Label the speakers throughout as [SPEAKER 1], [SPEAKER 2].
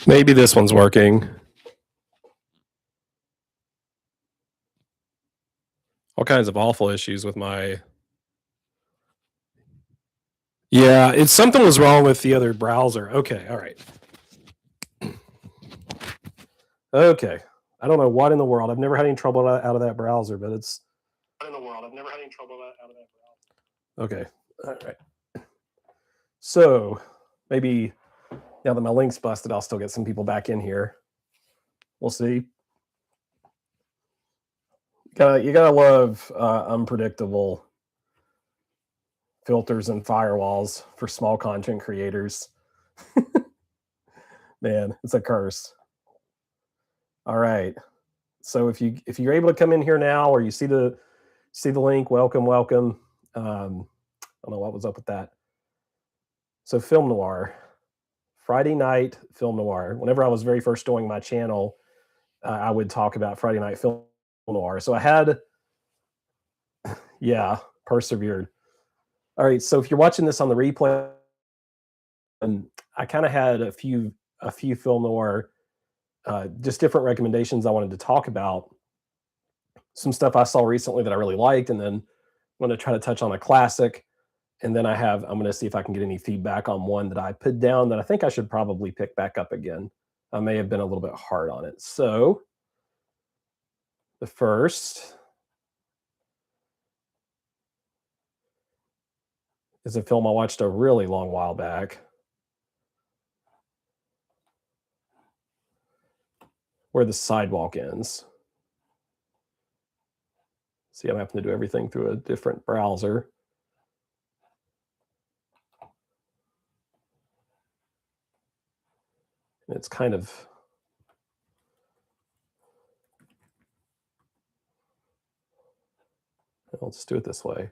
[SPEAKER 1] Maybe this one's working. All kinds of awful issues with my. Yeah, it's something was wrong with the other browser. Okay, all right. Okay. I don't know what in the world. I've never had any trouble out of that browser, but it's. What in the world? I've never had any trouble out of that browser. Okay. All right. So maybe now that my link's busted, I'll still get some people back in here. We'll see. You gotta love unpredictable filters and firewalls for small content creators. Man, it's a curse. All right. So if you're able to come in here now, or you see the link, welcome. I don't know what was up with that. So Film Noir, Friday night Film Noir. Whenever I was very first doing my channel, I would talk about Friday night Film Noir. So I had, yeah, persevered. All right. So if you're watching this on the replay, I kind of had a few Film Noir, just different recommendations I wanted to talk about. Some stuff I saw recently that I really liked, and then I'm going to try to touch on a classic. And then I'm going to see if I can get any feedback on one that I put down that I think I should probably pick back up again. I may have been a little bit hard on it. So the first is a film I watched a really long while back. Where the Sidewalk Ends. See, I'm having to do everything through a different browser. And it's kind of, I'll just do it this way.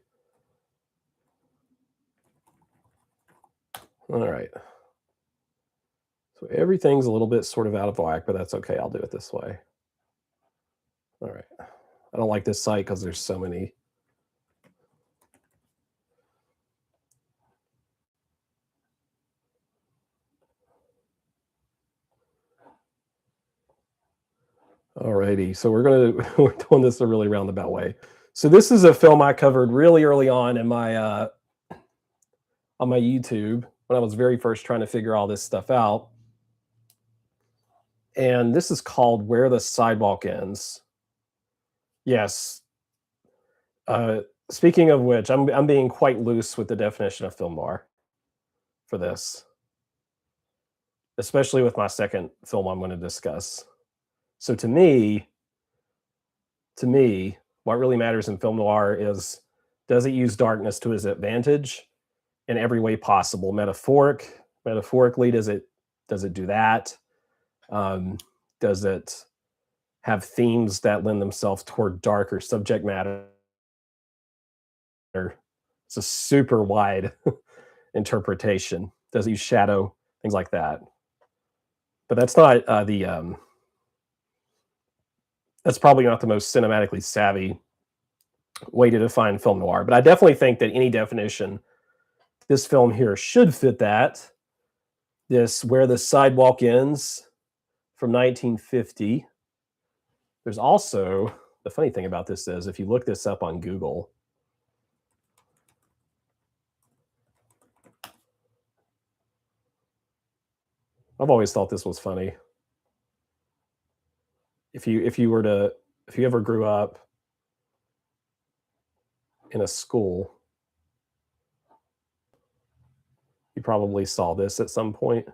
[SPEAKER 1] All right. So everything's a little bit sort of out of whack, but that's okay. I'll do it this way. All right. I don't like this site because there's so many. Alrighty, so we're doing this a really roundabout way. So this is a film I covered really early on in my on my YouTube when I was very first trying to figure all this stuff out. And this is called Where the Sidewalk Ends. Yes. Speaking of which, I'm being quite loose with the definition of film noir for this, especially with my second film I'm going to discuss. So to me, what really matters in film noir is, does it use darkness to its advantage in every way possible? Metaphorically, does it do that? Does it have themes that lend themselves toward darker subject matter? It's a super wide interpretation. Does it use shadow? Things like that. But that's not that's probably not the most cinematically savvy way to define film noir. But I definitely think that any definition, this film here should fit that. This Where the Sidewalk Ends from 1950. There's also, the funny thing about this is, if you look this up on Google, I've always thought this was funny. If you ever grew up in a school, you probably saw this at some point.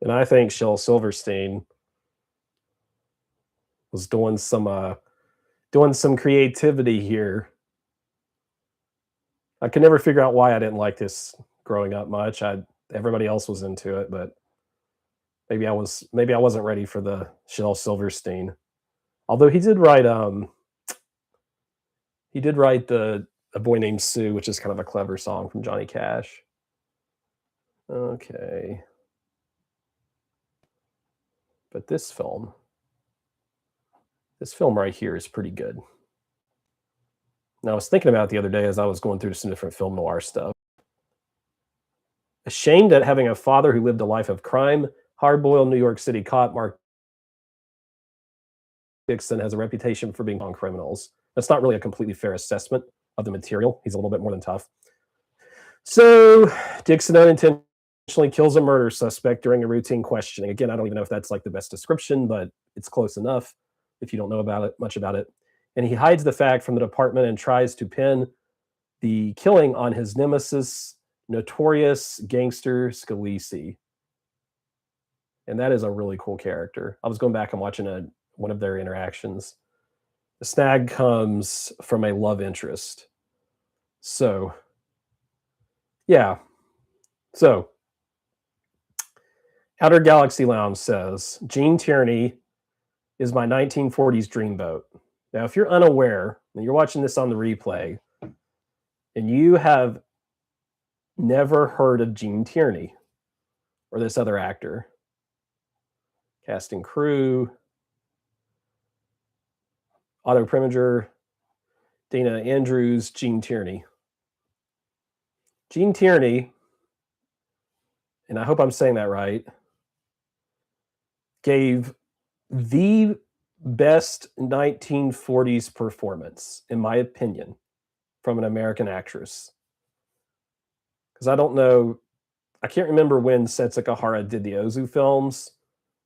[SPEAKER 1] And I think Shel Silverstein was doing some creativity here. I could never figure out why I didn't like this growing up much. Everybody else was into it, but maybe I wasn't ready for the Shel Silverstein. Although he did write the A Boy Named Sue, which is kind of a clever song from Johnny Cash. Okay. But this film, This film right here is pretty good. Now, I was thinking about it the other day as I was going through some different film noir stuff. Ashamed at having a father who lived a life of crime, hard-boiled New York City cop Mark Dixon has a reputation for being on criminals. That's not really a completely fair assessment of the material. He's a little bit more than tough. So Dixon unintentionally kills a murder suspect during a routine questioning. Again, I don't even know if that's like the best description, but it's close enough if you don't know about it, much about it. And he hides the fact from the department and tries to pin the killing on his nemesis, notorious gangster Scalise. And that is a really cool character. I was going back and watching one of their interactions. The snag comes from a love interest. So, yeah. So, Outer Galaxy Lounge says, Gene Tierney is my 1940s dreamboat. Now, if you're unaware, and you're watching this on the replay, and you have never heard of Gene Tierney or this other actor, cast and crew, Otto Preminger, Dana Andrews, Gene Tierney. Gene Tierney, and I hope I'm saying that right, gave the best 1940s performance, in my opinion, from an American actress. Because I don't know, I can't remember when Setsuko Hara did the Ozu films.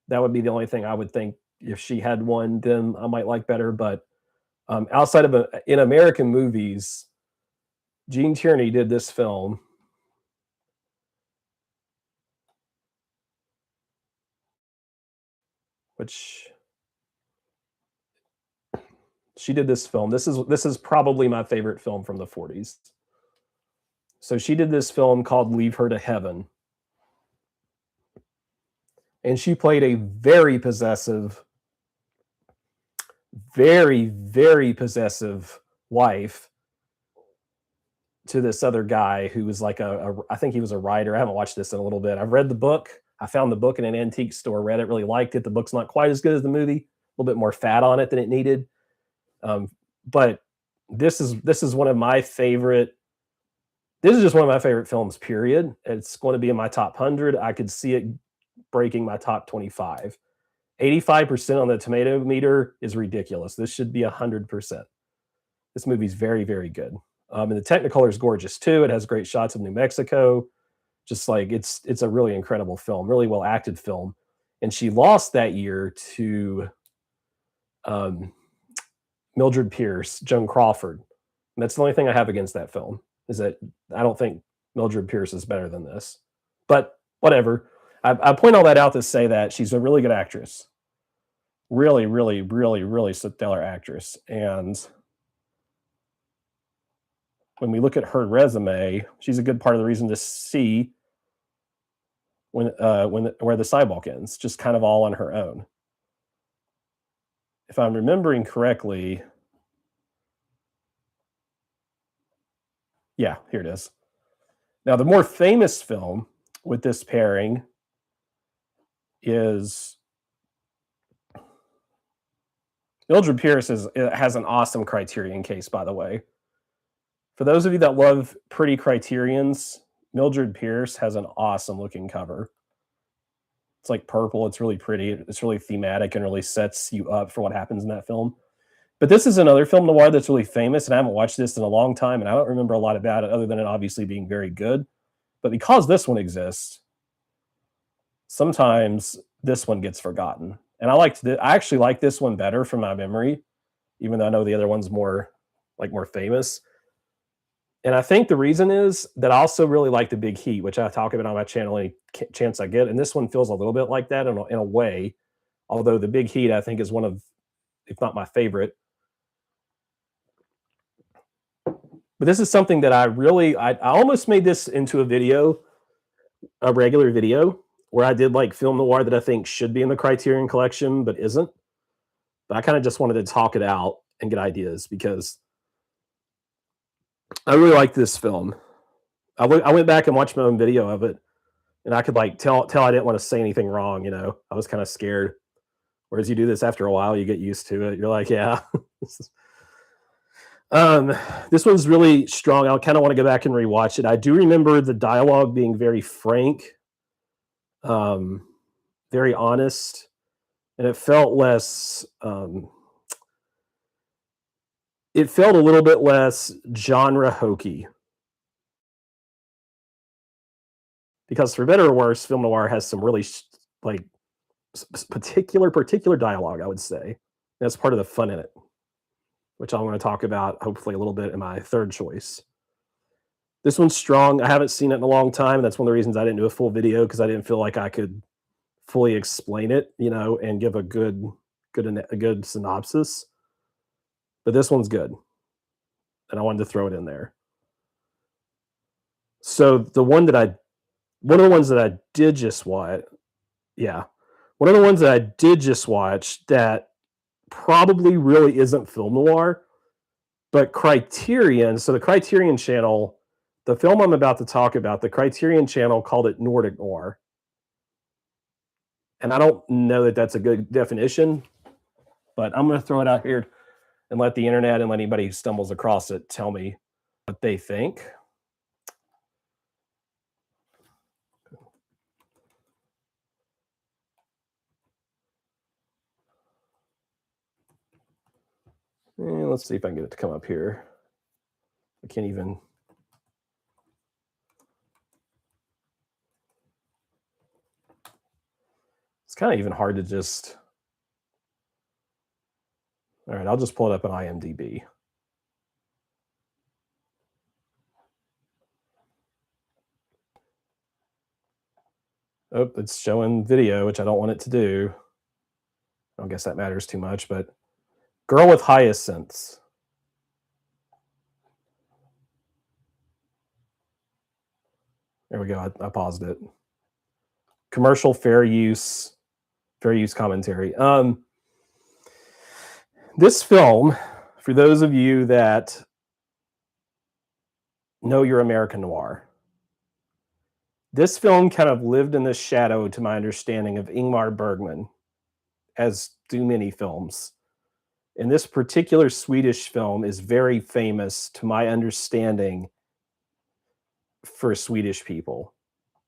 [SPEAKER 1] That would be the only thing I would think if she had one, then I might like better. But outside of in American movies, Gene Tierney did this film. Which she did this film. This is probably my favorite film from the 40s. So she did this film called Leave Her to Heaven. And she played a very possessive, very, very possessive wife to this other guy who was like I think he was a writer. I haven't watched this in a little bit. I've read the book. I found the book in an antique store, read it, really liked it. The book's not quite as good as the movie, a little bit more fat on it than it needed. But this is one of my favorite. This is just one of my favorite films, period. It's going to be in my top 100. I could see it breaking my top 25. 85% on the tomato meter is ridiculous. This should be 100%. This movie's very, very good. And the Technicolor is gorgeous too. It has great shots of New Mexico. Just like it's a really incredible film, really well acted film. And she lost that year to Mildred Pierce, Joan Crawford. And that's the only thing I have against that film, is that I don't think Mildred Pierce is better than this. But whatever. I point all that out to say that she's a really good actress. Really, really, really, really stellar actress. And when we look at her resume, she's a good part of the reason to see where the sidewalk ends, just kind of all on her own. If I'm remembering correctly, yeah, here it is. Now, the more famous film with this pairing is Mildred Pierce has an awesome Criterion case, by the way. For those of you that love pretty Criterions, Mildred Pierce has an awesome looking cover. It's like purple. It's really pretty. It's really thematic and really sets you up for what happens in that film. But this is another film noir that's really famous, and I haven't watched this in a long time, and I don't remember a lot about it other than it obviously being very good. But because this one exists, sometimes this one gets forgotten. And I actually like this one better from my memory, even though I know the other one's more famous. And I think the reason is that I also really like The Big Heat, which I talk about on my channel any chance I get. And this one feels a little bit like that in a way, although The Big Heat I think is one of, if not my favorite. But this is something that I almost made this into a regular video, where I did like film noir that I think should be in the Criterion collection, but isn't. But I kind of just wanted to talk it out and get ideas, because I really like this film. I went back and watched my own video of it, and I could like tell I didn't want to say anything wrong. I was kind of scared Whereas you do this after a while, you get used to it. You're like, yeah. This one's really strong. I kind of want to go back and rewatch it. I do remember the dialogue being very frank, um, very honest, and it felt less. It felt a little bit less genre hokey because, for better or worse, film noir has some really like particular dialogue. I would say that's part of the fun in it, which I want to talk about hopefully a little bit in my third choice. This one's strong. I haven't seen it in a long time. That's one of the reasons I didn't do a full video because I didn't feel like I could fully explain it, and give a good synopsis. But this one's good, and I wanted to throw it in there. So one of the ones that I did just watch, yeah, one of the ones that I did just watch that probably really isn't film noir, but Criterion. So the Criterion Channel, the film I'm about to talk about, the Criterion Channel called it Nordic noir. And I don't know that that's a good definition, but I'm going to throw it out here and let the internet and let anybody who stumbles across it tell me what they think. And let's see if I can get it to come up here. I can't even. It's kind of even hard to just. All right, I'll just pull it up on IMDb. Oh, it's showing video, which I don't want it to do. I don't guess that matters too much, but Girl with Hyacinths. There we go. I paused it. Commercial fair use commentary. This film, for those of you that know your American noir, this film kind of lived in the shadow, to my understanding, of Ingmar Bergman, as do many films. And this particular Swedish film is very famous, to my understanding, for Swedish people.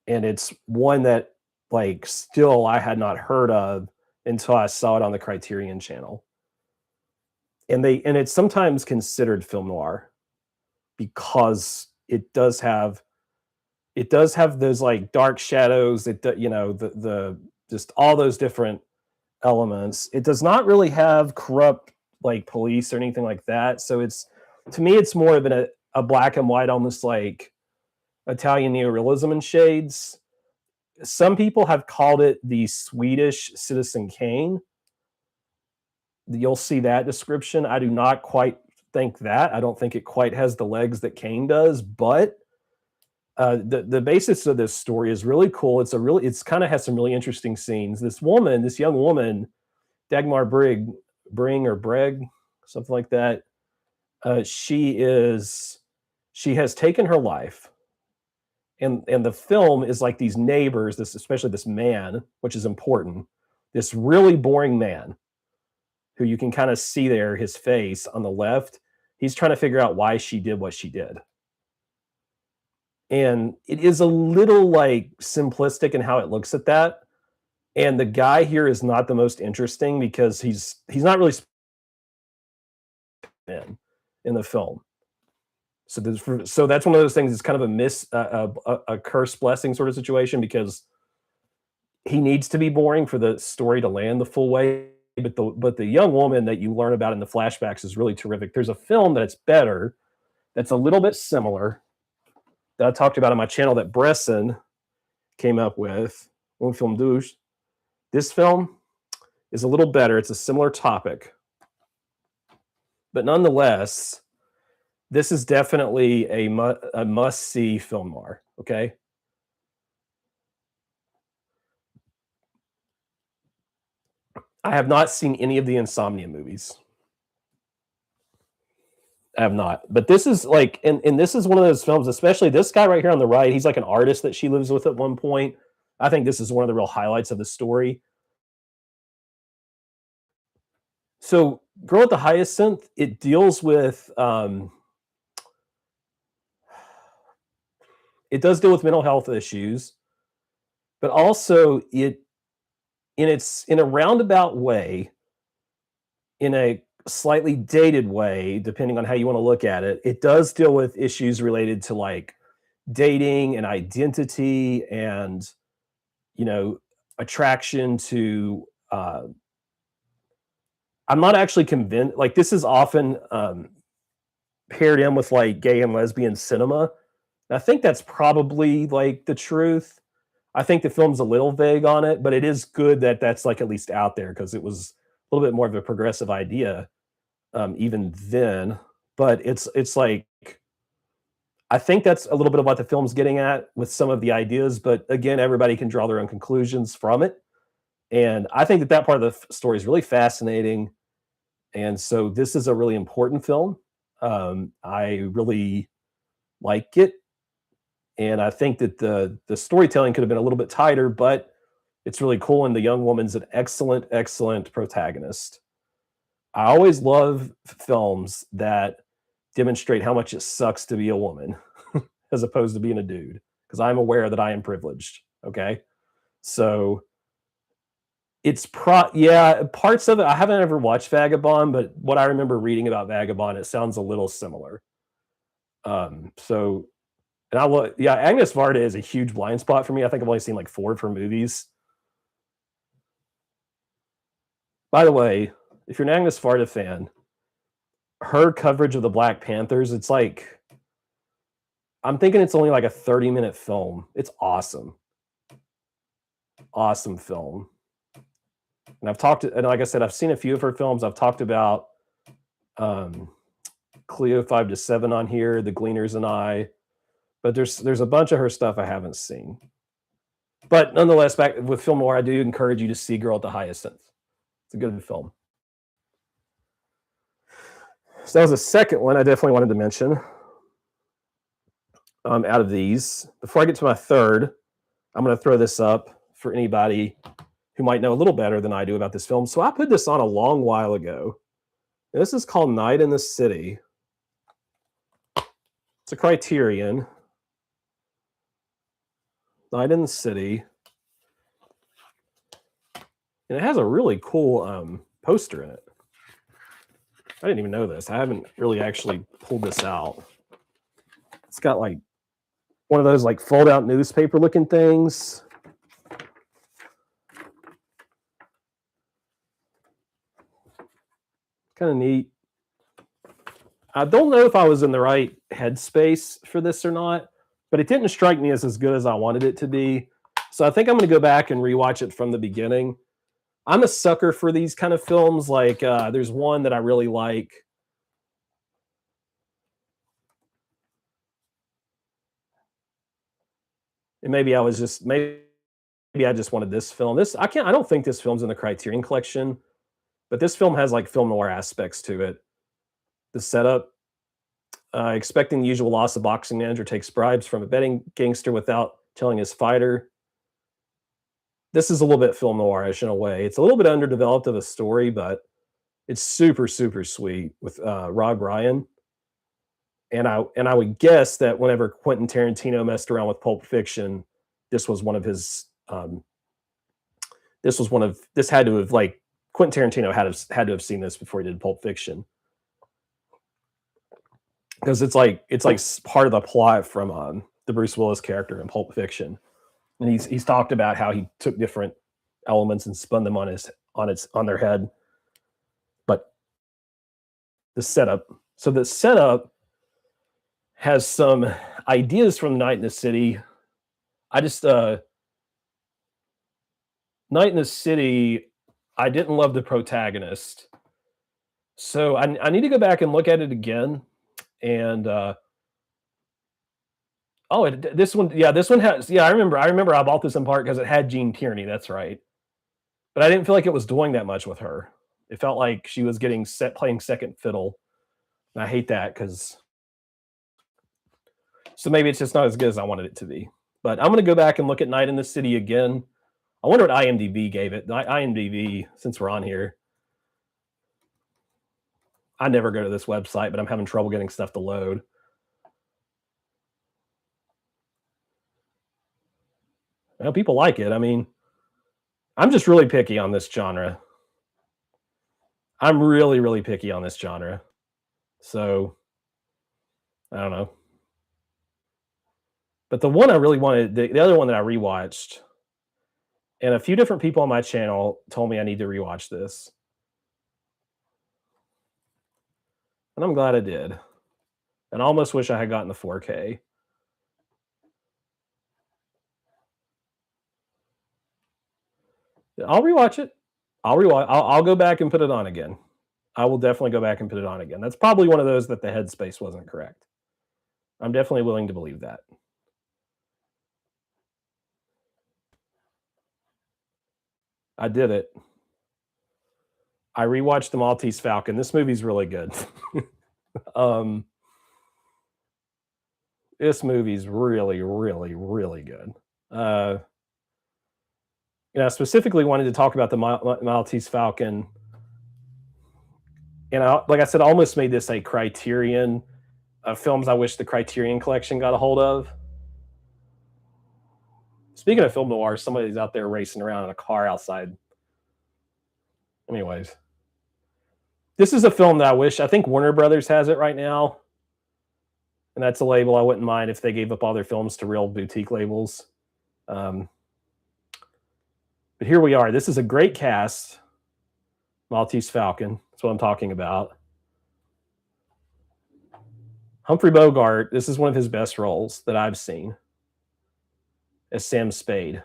[SPEAKER 1] And it's one that, like, still I had not heard of until I saw it on the Criterion Channel. And it's sometimes considered film noir because it does have those like dark shadows, the just all those different elements. It does not really have corrupt like police or anything like that. So to me it's more of a black and white, almost like Italian neorealism in shades. Some people have called it the Swedish Citizen Kane. You'll see that description. I do not quite think that. I don't think it quite has the legs that Kane does, but the basis of this story is really cool. It's kind of has some really interesting scenes. This young woman, Dagmar Breg, something like that. She has taken her life, and the film is like these neighbors, especially this man, which is important. This really boring man, who you can kind of see there, his face on the left. He's trying to figure out why she did what she did. And it is a little like simplistic in how it looks at that. And the guy here is not the most interesting because he's not really in the film. So that's one of those things. It's kind of a curse blessing sort of situation, because he needs to be boring for the story to land the full way. But the young woman that you learn about in the flashbacks is really terrific. There's a film that's better, that's a little bit similar, that I talked about on my channel, that Bresson came up with, Un Film Douche. This film is a little better. It's a similar topic. But nonetheless, this is definitely a must-see film noir, okay? I have not seen any of the Insomnia movies. I have not. But this is like, and this is one of those films, especially this guy right here on the right, he's like an artist that she lives with at one point. I think this is one of the real highlights of the story. So, Girl at the Hyacinth, it deals with it does deal with mental health issues, but also in a roundabout way, in a slightly dated way, depending on how you want to look at it, it does deal with issues related to like dating and identity and you know attraction to I'm not actually convinced like this is often paired in with like gay and lesbian cinema. And I think that's probably like the truth. I think the film's a little vague on it, but it is good that that's like at least out there because it was a little bit more of a progressive idea even then. But it's like I think that's a little bit of what the film's getting at with some of the ideas. But again, everybody can draw their own conclusions from it. And I think that that part of the story is really fascinating. And so this is a really important film. I really like it, and I think that the storytelling could have been a little bit tighter, but it's really cool. And the young woman's an excellent, excellent protagonist. I always love films that demonstrate how much it sucks to be a woman as opposed to being a dude, because I'm aware that I am privileged. Okay, so yeah, parts of it. I haven't ever watched Vagabond, but what I remember reading about Vagabond, it sounds a little similar. So and yeah, Agnes Varda is a huge blind spot for me. I think I've only seen like 4 of her movies. By the way, if you're an Agnes Varda fan, her coverage of the Black Panthers, it's like I'm thinking it's only like a 30-minute film. It's awesome. Awesome film. And like I said, I've seen a few of her films. I've talked about Cleo 5 to 7 on here, The Gleaners and I, but there's a bunch of her stuff I haven't seen. But nonetheless, back with Film Noir, I do encourage you to see Girl at the Hyacinth. It's a good film. So that was the second one I definitely wanted to mention out of these. Before I get to my third, I'm going to throw this up for anybody who might know a little better than I do about this film. So I put this on a long while ago. And this is called Night in the City. It's a Criterion. Night in the City. And it has a really cool poster in it. I didn't even know this. I haven't really actually pulled this out. It's got like one of those like fold out newspaper looking things. Kind of neat. I don't know if I was in the right headspace for this or not, but it didn't strike me as good as I wanted it to be. So I think I'm going to go back and rewatch it from the beginning. I'm a sucker for these kind of films. Like there's one that I really like. And maybe I just wanted this film. I don't think this film's in the Criterion collection, but this film has like film noir aspects to it. The setup, expecting the usual loss, a boxing manager takes bribes from a betting gangster without telling his fighter. This is a little bit film noirish in a way. It's a little bit underdeveloped of a story, but it's super, super sweet with Rob Ryan. And I would guess that whenever Quentin Tarantino messed around with Pulp Fiction, this was one of his. This had to have like Quentin Tarantino had to have seen this before he did Pulp Fiction, because it's like part of the plot from the Bruce Willis character in Pulp Fiction, and he's talked about how he took different elements and spun them on their head. But the setup has some ideas from Night in the City. Night in the City, I didn't love the protagonist. So I need to go back and look at it again. And this one has, I remember I bought this in part because it had Gene Tierney, that's right. But I didn't feel like it was doing that much with her. It felt like she was playing second fiddle. And I hate that so maybe it's just not as good as I wanted it to be. But I'm going to go back and look at Night in the City again. I wonder what IMDb gave it. IMDb, since we're on here, I never go to this website, but I'm having trouble getting stuff to load. You know, people like it. I mean, I'm just really picky on this genre. I'm really, really picky on this genre. So I don't know. But the one I really wanted, the other one that I rewatched, and a few different people on my channel told me I need to rewatch this. And I'm glad I did. And I almost wish I had gotten the 4K. I'll rewatch it. I'll go back and put it on again. I will definitely go back and put it on again. That's probably one of those that the headspace wasn't correct. I'm definitely willing to believe that. I did it. I rewatched The Maltese Falcon. This movie's really good. um, this movie's really, really, really good. I specifically wanted to talk about the Maltese Falcon. And like I said, I almost made this a criterion of films I wish the Criterion Collection got a hold of. Speaking of film noir, somebody's out there racing around in a car outside. Anyways, this is a film that I think Warner Brothers has it right now. And that's a label I wouldn't mind if they gave up all their films to real boutique labels. But here we are. This is a great cast. Maltese Falcon. That's what I'm talking about. Humphrey Bogart, this is one of his best roles that I've seen as Sam Spade.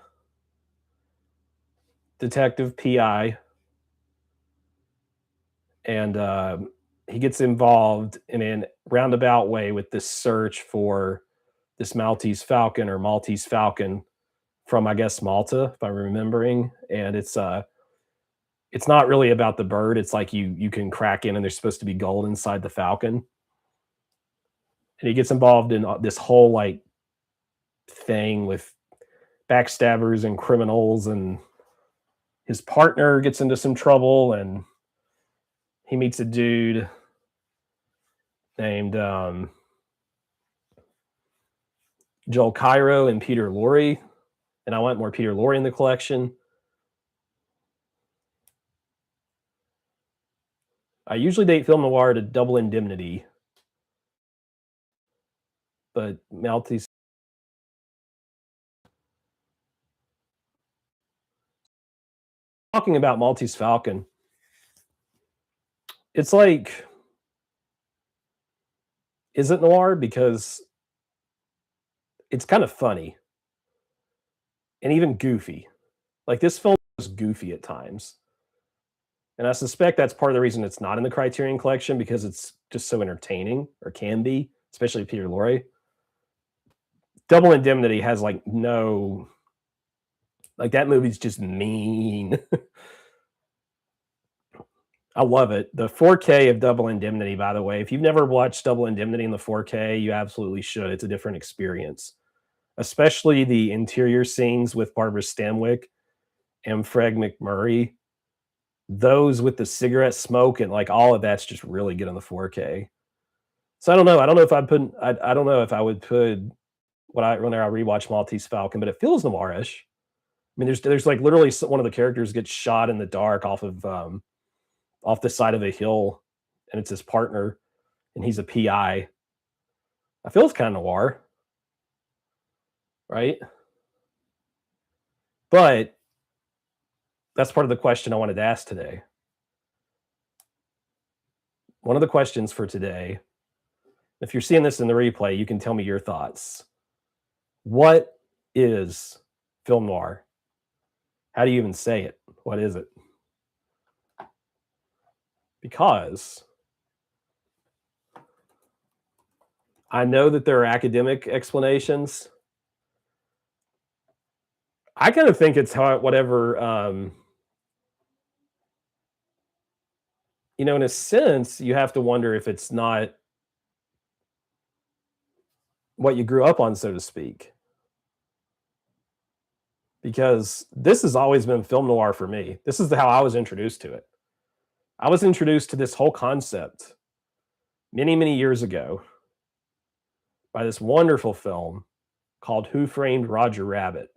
[SPEAKER 1] Detective PI. And he gets involved in a roundabout way with this search for this Maltese Falcon or Maltese Falcon from, I guess, Malta, if I'm remembering. And it's not really about the bird. It's like you can crack in and there's supposed to be gold inside the Falcon. And he gets involved in this whole like thing with backstabbers and criminals, and his partner gets into some trouble, and he meets a dude named Joel Cairo and Peter Lorre. And I want more Peter Lorre in the collection. I usually date film noir to Double Indemnity, but Maltese. Talking about Maltese Falcon, it's like, is it noir? Because it's kind of funny and even goofy. Like, this film is goofy at times. And I suspect that's part of the reason it's not in the Criterion Collection, because it's just so entertaining, or can be, especially Peter Lorre. Double Indemnity has like no, like, that movie's just mean. I love it. The 4K of Double Indemnity, by the way, if you've never watched Double Indemnity in the 4K, you absolutely should. It's a different experience, especially the interior scenes with Barbara Stanwyck and Fred McMurray. Those with the cigarette smoke and like all of that's just really good on the 4K. So I don't know. I don't know if I'd put. I don't know if I would put when I rewatch Maltese Falcon, but it feels noirish. I mean, there's like literally one of the characters gets shot in the dark off the side of a hill, and it's his partner, and he's a PI. I feel it's kind of noir, right? But that's part of the question I wanted to ask today. One of the questions for today, if you're seeing this in the replay, you can tell me your thoughts. What is film noir? How do you even say it? What is it? Because I know that there are academic explanations. I kind of think it's whatever, in a sense, you have to wonder if it's not what you grew up on, so to speak. Because this has always been film noir for me. This is how I was introduced to it. I was introduced to this whole concept many, many years ago by this wonderful film called Who Framed Roger Rabbit.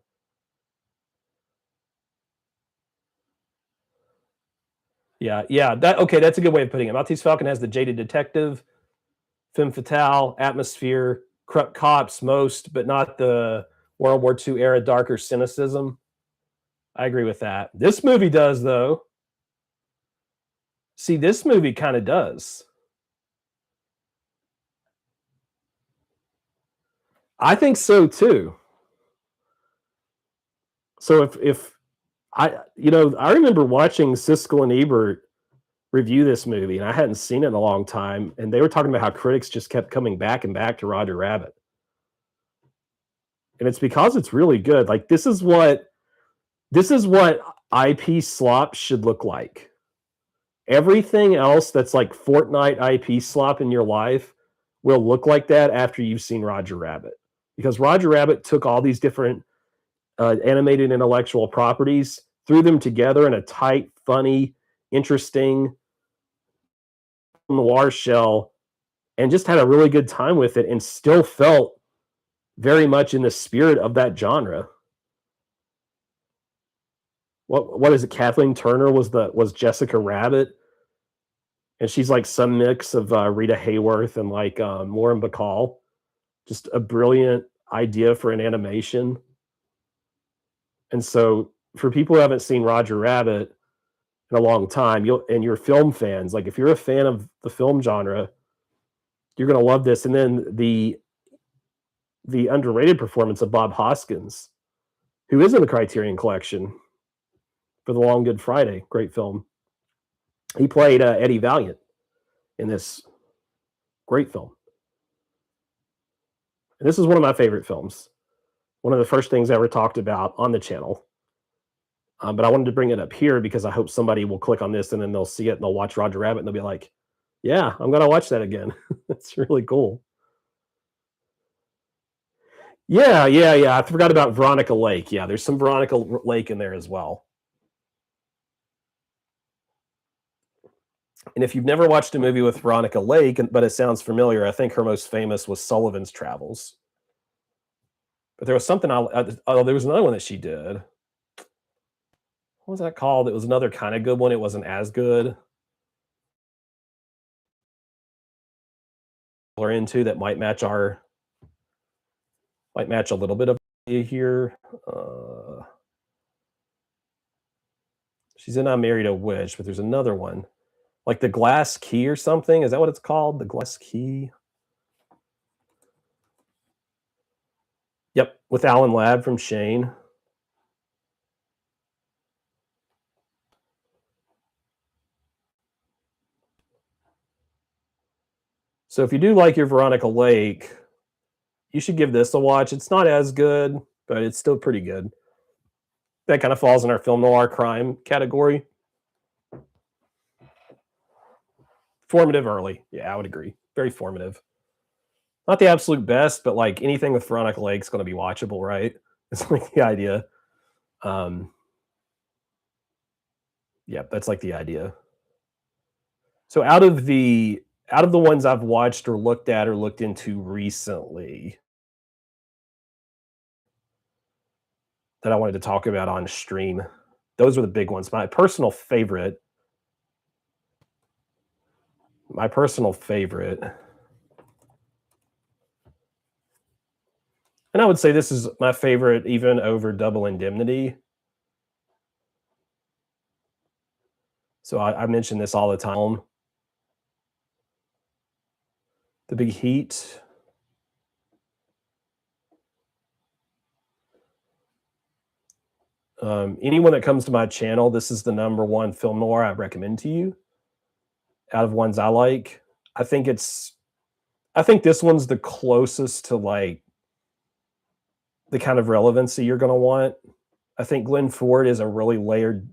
[SPEAKER 1] Yeah, that's a good way of putting it. Maltese Falcon has the jaded detective, femme fatale, atmosphere, corrupt cops, most, but not the World War II era darker cynicism. I agree with that. This movie does, though. See, this movie kind of does. I think so too. So if I remember watching Siskel and Ebert review this movie, and I hadn't seen it in a long time, and they were talking about how critics just kept coming back and back to Roger Rabbit. And it's because it's really good. Like this is what IP slop should look like. Everything else that's like Fortnite IP slop in your life will look like that after you've seen Roger Rabbit. Because Roger Rabbit took all these different animated intellectual properties, threw them together in a tight, funny, interesting noir shell, and just had a really good time with it and still felt very much in the spirit of that genre. What is it? Kathleen Turner was Jessica Rabbit, and she's like some mix of Rita Hayworth and like Lauren Bacall. Just a brilliant idea for an animation. And so, for people who haven't seen Roger Rabbit in a long time, you're film fans, like if you're a fan of the film genre, you're going to love this. And then the underrated performance of Bob Hoskins, who is in the Criterion Collection for The Long Good Friday, great film. He played Eddie Valiant in this great film. And this is one of my favorite films. One of the first things I ever talked about on the channel. But I wanted to bring it up here because I hope somebody will click on this and then they'll see it and they'll watch Roger Rabbit and they'll be like, yeah, I'm going to watch that again. It's really cool. Yeah. I forgot about Veronica Lake. Yeah, there's some Veronica Lake in there as well. And if you've never watched a movie with Veronica Lake, but it sounds familiar, I think her most famous was Sullivan's Travels. But there was something there was another one that she did. What was that called? It was another kind of good one. It wasn't as good. We're into that might match a little bit of here. She's in I Married a Witch, but there's another one. Like The Glass Key or something. Is that what it's called? The Glass Key? Yep, with Alan Ladd from Shane. So if you do like your Veronica Lake, you should give this a watch. It's not as good, but it's still pretty good. That kind of falls in our film noir crime category. Formative early. Yeah, I would agree. Very formative. Not the absolute best, but like anything with Veronica Lake's going to be watchable, right? It's like the idea. Yeah, that's like the idea. So out of the ones I've watched or looked at or looked into recently that I wanted to talk about on stream, those are the big ones. My personal favorite, and I would say this is my favorite even over Double Indemnity. So I mention this all the time. The Big Heat. Anyone that comes to my channel, this is the number one film noir I recommend to you. Out of ones I like, I think this one's the closest to like the kind of relevancy you're going to want. I think Glenn Ford is a really layered,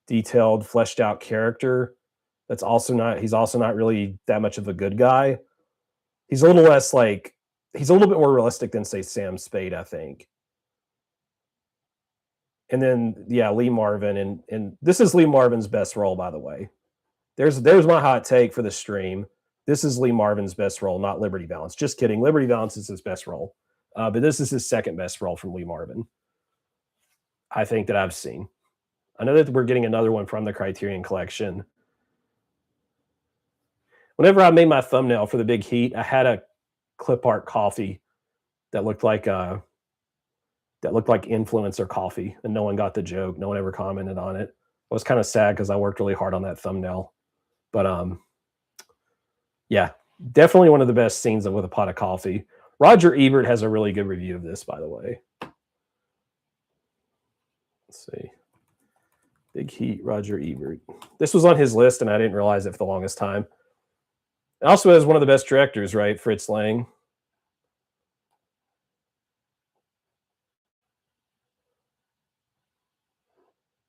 [SPEAKER 1] detailed, fleshed out character. He's also not really that much of a good guy. He's a little bit more realistic than say Sam Spade, I think. And then Lee Marvin, and this is Lee Marvin's best role, by the way. There's my hot take for the stream. This is Lee Marvin's best role, not Liberty Balance. Just kidding. Liberty Balance is his best role. But this is his second best role from Lee Marvin, I think, that I've seen. I know that we're getting another one from the Criterion Collection. Whenever I made my thumbnail for The Big Heat, I had a clip art coffee that looked like influencer coffee, and no one got the joke. No one ever commented on it. I was kind of sad because I worked really hard on that thumbnail. But yeah, definitely one of the best scenes of With a Pot of Coffee. Roger Ebert has a really good review of this, by the way. Let's see. Big Heat, Roger Ebert. This was on his list, and I didn't realize it for the longest time. It also has one of the best directors, right? Fritz Lang.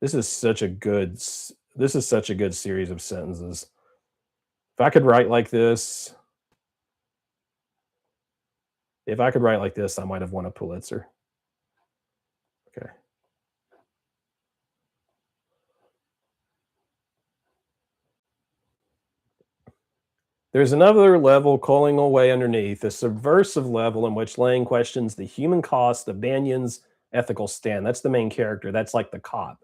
[SPEAKER 1] This is such a good series of sentences. If I could write like this, I might have won a Pulitzer. Okay. There's another level coiling away underneath, a subversive level in which Lang questions the human cost of Banyan's ethical stand. That's the main character. That's like the cop.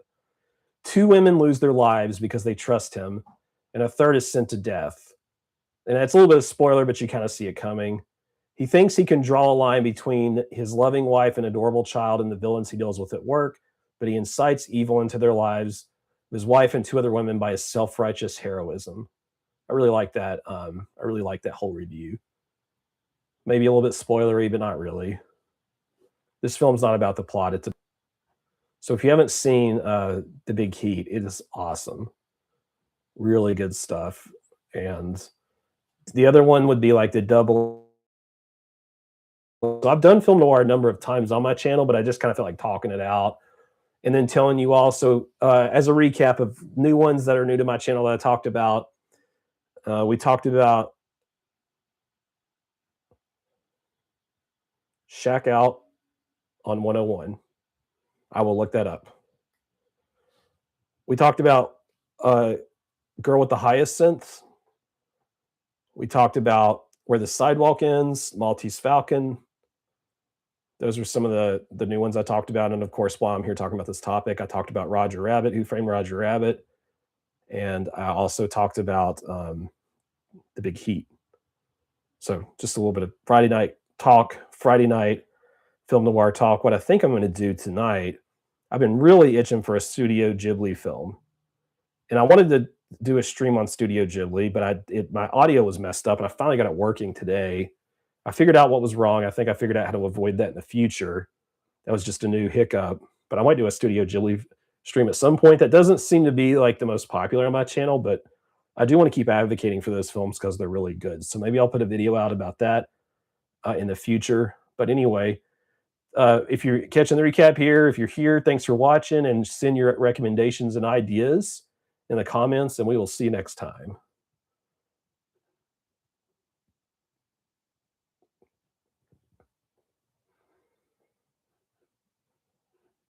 [SPEAKER 1] 2 women lose their lives because they trust him, and a third is sent to death. And it's a little bit of spoiler, but you kind of see it coming. He thinks he can draw a line between his loving wife and adorable child and the villains he deals with at work, but he incites evil into their lives, his wife and 2 other women, by his self-righteous heroism. I really like that. I really like that whole review. Maybe a little bit spoilery, but not really. This film's not about the plot. So if you haven't seen The Big Heat, it is awesome. Really good stuff. And the other one would be like the double. So I've done Film Noir a number of times on my channel, but I just kind of felt like talking it out and then telling you also, as a recap of new ones that are new to my channel that I talked about. We talked about Shack Out on 101. I will look that up. We talked about Girl with the Hyacinth. We talked about Where the Sidewalk Ends, Maltese Falcon. Those are some of the new ones I talked about. And of course, while I'm here talking about this topic, I talked about Roger Rabbit, Who Framed Roger Rabbit. And I also talked about The Big Heat. So just a little bit of Friday night talk, Friday night Film Noir talk. What I think I'm going to do tonight, I've been really itching for a Studio Ghibli film. And I wanted to do a stream on Studio Ghibli, but my audio was messed up, and I finally got it working today. I figured out what was wrong. I think I figured out how to avoid that in the future. That was just a new hiccup. But I might do a Studio Ghibli stream at some point. That doesn't seem to be like the most popular on my channel, but I do want to keep advocating for those films because they're really good. So maybe I'll put a video out about that in the future. But anyway, if you're catching the recap here, if you're here, thanks for watching, and send your recommendations and ideas in the comments, and we will see you next time.